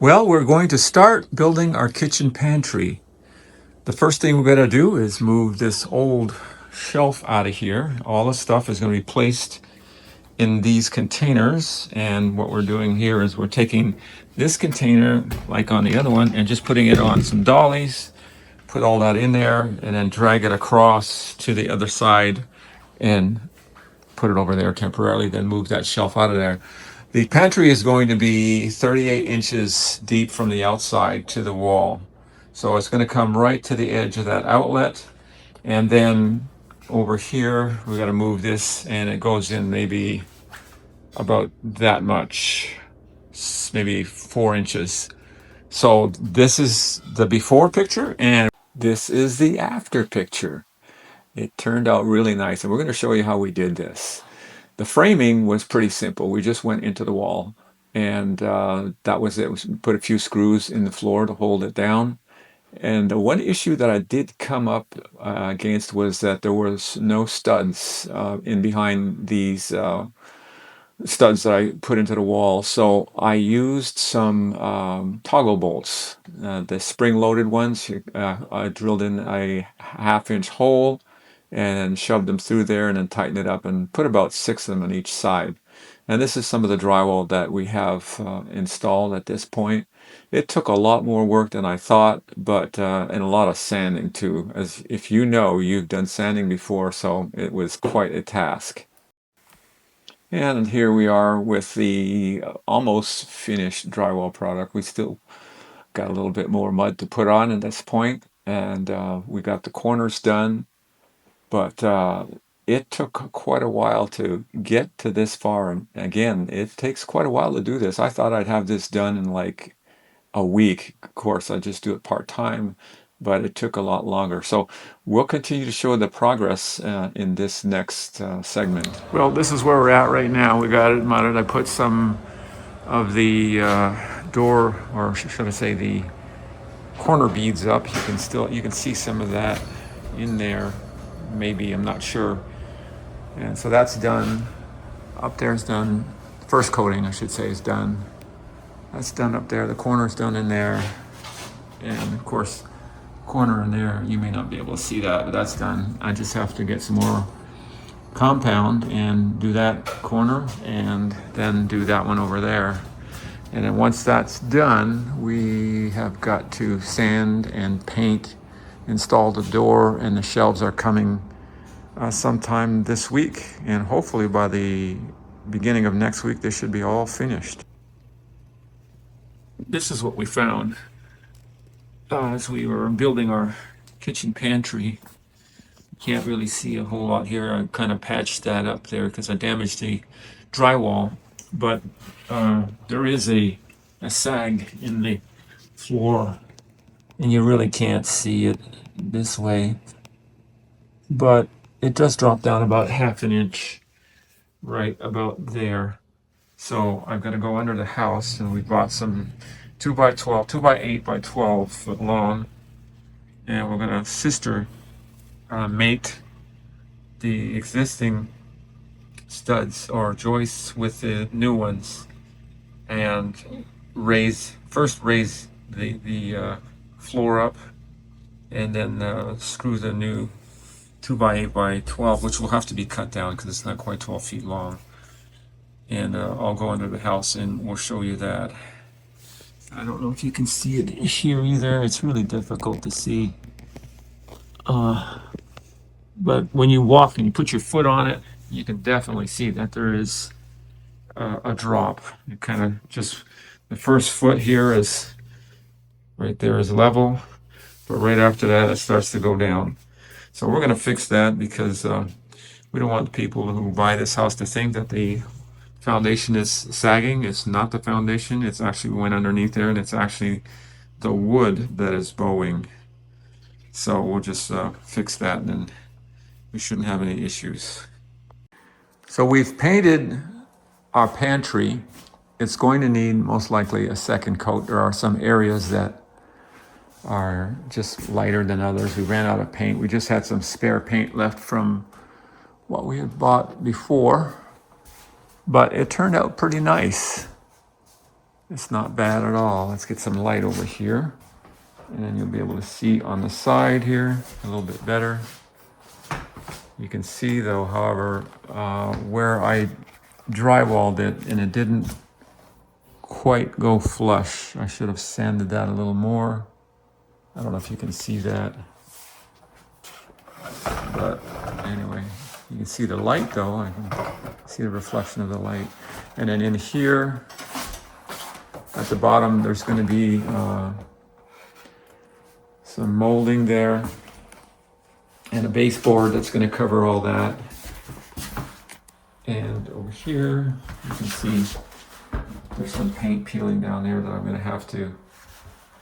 Well, we're going to start building our kitchen pantry. The first thing we're going to do is move this old shelf out of here. All the stuff is going to be placed in these containers. And what we're doing here is we're taking this container, like on the other one, and just putting it on some dollies, put all that in there, and then drag it across to the other side and put it over there temporarily, then move that shelf out of there. The pantry is going to be 38 inches deep from the outside to the wall. So it's going to come right to the edge of that outlet. And then over here, we got to move this and it goes in maybe about that much, maybe 4 inches. So this is the before picture and this is the after picture. It turned out really nice. And we're going to show you how we did this. The framing was pretty simple. We just went into the wall and that was it. We put a few screws in the floor to hold it down. And the one issue that I did come up against was that there was no studs in behind these studs that I put into the wall. So I used some toggle bolts, the spring-loaded ones. I drilled in a half-inch hole and shoved them through there and then tightened it up and put about 6 of them on each side. And this is some of the drywall that we have installed at this point. It took a lot more work than I thought, but and a lot of sanding too. As if you know, you've done sanding before, so it was quite a task. And here we are with the almost finished drywall product. We still got a little bit more mud to put on at this point, and we got the corners done, but it took quite a while to get to this far. And again, it takes quite a while to do this. I thought I'd have this done in like a week. Of course, I just do it part-time, but it took a lot longer. So we'll continue to show the progress in this next segment. Well, this is where we're at right now. We got it mounted. I put some of the door, or should I say the corner beads up. You can see some of that in there. Maybe, I'm not sure. And so that's done. Up there is done. First coating, I should say, is done. That's done up there. The corner's done in there. And of course, corner in there, you may not be able to see that, but that's done. I just have to get some more compound and do that corner and then do that one over there. And then once that's done, we have got to sand and paint, install the door, and the shelves are coming sometime this week. And hopefully by the beginning of next week, they should be all finished. This is what we found as we were building our kitchen pantry. Can't really see a whole lot here. I kind of patched that up there because I damaged the drywall, but there is a sag in the floor and you really can't see it this way, but it does drop down about half an inch right about there. So I've got to go under the house, and we bought some 2x12, 2x8 by 12 foot long, and we're going to sister mate the existing studs or joists with the new ones, and first raise the floor up, and then screw the new 2x8 by 12, which will have to be cut down because it's not quite 12 feet long. And I'll go under the house and we'll show you that. I don't know if you can see it here either. It's really difficult to see. But when you walk and you put your foot on it, you can definitely see that there is a drop. You kind of just, the first foot here is right there is level, but right after that it starts to go down. So we're going to fix that because we don't want people who buy this house to think that the foundation is sagging. It's not the foundation. It's actually went underneath there, and it's actually the wood that is bowing. So we'll just fix that, and then we shouldn't have any issues. So we've painted our pantry. It's going to need most likely a second coat. There are some areas that are just lighter than others. We ran out of paint. We just had some spare paint left from what we had bought before, but it turned out pretty nice. It's not bad at all. Let's get some light over here. And then you'll be able to see on the side here a little bit better. You can see though, however, where I drywalled it and it didn't quite go flush. I should have sanded that a little more. I don't know if you can see that. But anyway, you can see the light though. I can see the reflection of the light. And then in here, at the bottom, there's going to be some molding there and a baseboard that's going to cover all that. And over here, you can see there's some paint peeling down there that I'm going to have to,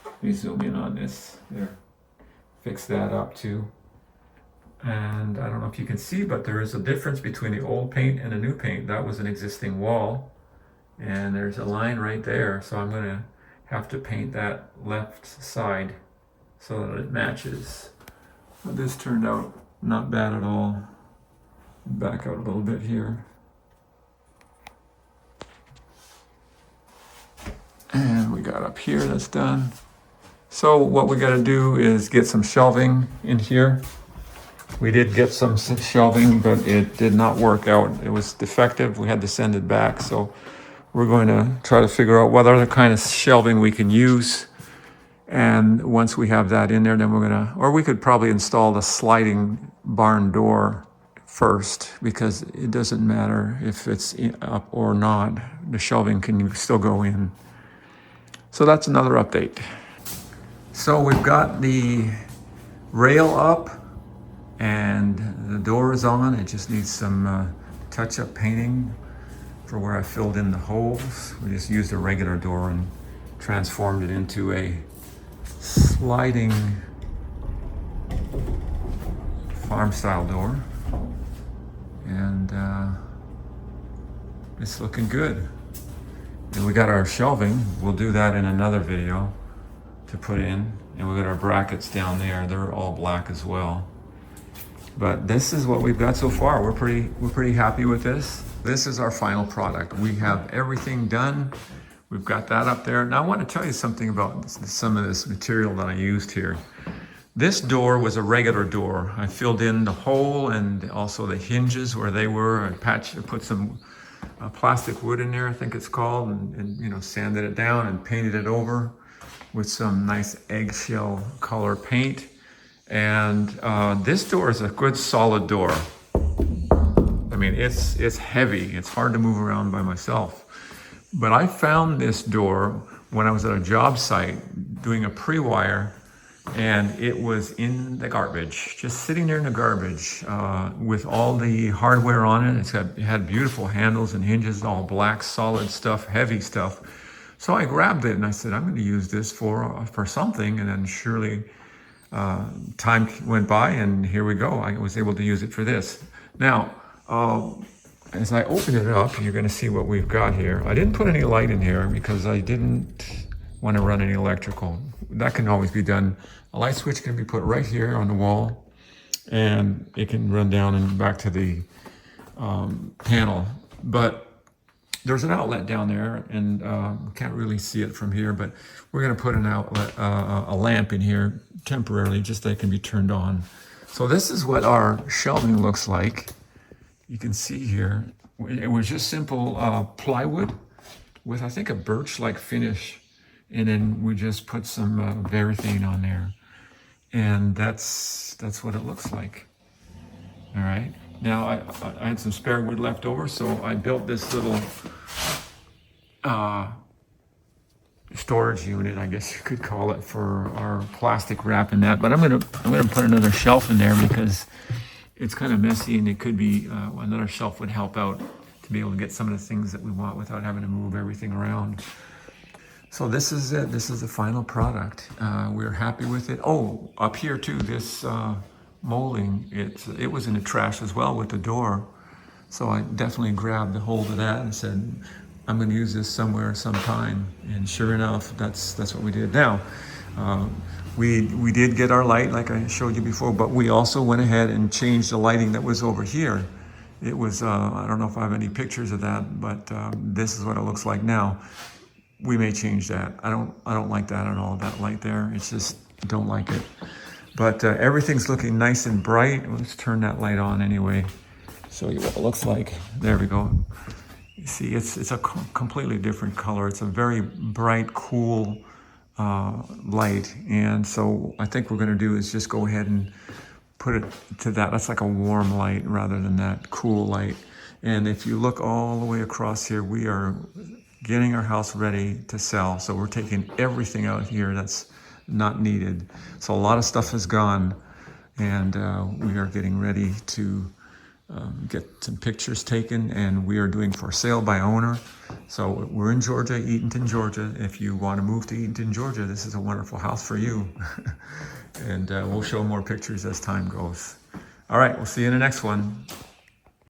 let me zoom in on this there, fix that up too. And I don't know if you can see, but there is a difference between the old paint and the new paint. That was an existing wall, and there's a line right there. So I'm going to have to paint that left side so that it matches. But this turned out not bad at all. Back out a little bit here. And we got up here, that's done. So what we got to do is get some shelving in here. We did get some shelving, but it did not work out. It was defective. We had to send it back. So we're going to try to figure out what other kind of shelving we can use. And once we have that in there, then we're going to, or we could probably install the sliding barn door first, because it doesn't matter if it's up or not. The shelving can still go in. So that's another update. So we've got the rail up and the door is on. It just needs some touch-up painting for where I filled in the holes. We just used a regular door and transformed it into a sliding farm-style door. And it's looking good. And we got our shelving. We'll do that in another video to put in. And we got our brackets down there. They're all black as well. But this is what we've got so far. We're pretty happy with this. This is our final product. We have everything done. We've got that up there. Now I want to tell you something about some of this material that I used here. This door was a regular door. I filled in the hole and also the hinges where they were. I put some plastic wood in there, I think it's called, and you know, sanded it down and painted it over with some nice eggshell color paint. And this door is a good solid door. I mean, it's heavy. It's hard to move around by myself. But I found this door when I was at a job site doing a pre-wire, and it was in the garbage, just sitting there in the garbage with all the hardware on it. It had beautiful handles and hinges, all black, solid stuff, heavy stuff. So I grabbed it and I said, I'm going to use this for something. And then surely time went by and here we go. I was able to use it for this. Now, as I open it up, you're going to see what we've got here. I didn't put any light in here because I didn't want to run any electrical. That can always be done. A light switch can be put right here on the wall, and it can run down and back to the panel. But there's an outlet down there, and can't really see it from here, but we're going to put an outlet, a lamp in here temporarily, just that it can be turned on. So this is what our shelving looks like. You can see here, it was just simple plywood with, I think, a birch-like finish. And then we just put some Varathane on there. And that's what it looks like. All right. Now, I had some spare wood left over, so I built this little storage unit, I guess you could call it, for our plastic wrap and that. But I'm gonna put another shelf in there because it's kind of messy, and it could be another shelf would help out to be able to get some of the things that we want without having to move everything around. So this is it. This is the final product. We're happy with it. Oh, up here too, this molding, it was in the trash as well with the door. So I definitely grabbed a hold of that and said, I'm going to use this somewhere, sometime. And sure enough, that's what we did. Now, we did get our light, like I showed you before, but we also went ahead and changed the lighting that was over here. It was, I don't know if I have any pictures of that, but this is what it looks like now. we may change that. I don't like that at all, that light there. It's just, don't like it. But everything's looking nice and bright. Let's turn that light on anyway. Show you what it looks like. There we go. You see, it's a completely different color. It's a very bright, cool light. And so I think we're gonna do is just go ahead and put it to that. That's like a warm light rather than that cool light. And if you look all the way across here, we are getting our house ready to sell. So we're taking everything out here that's not needed. So a lot of stuff is gone, and we are getting ready to get some pictures taken, and we are doing for sale by owner. So we're in Georgia, Eatonton, Georgia. If you want to move to Eatonton, Georgia, this is a wonderful house for you. And we'll show more pictures as time goes. All right, we'll see you in the next one.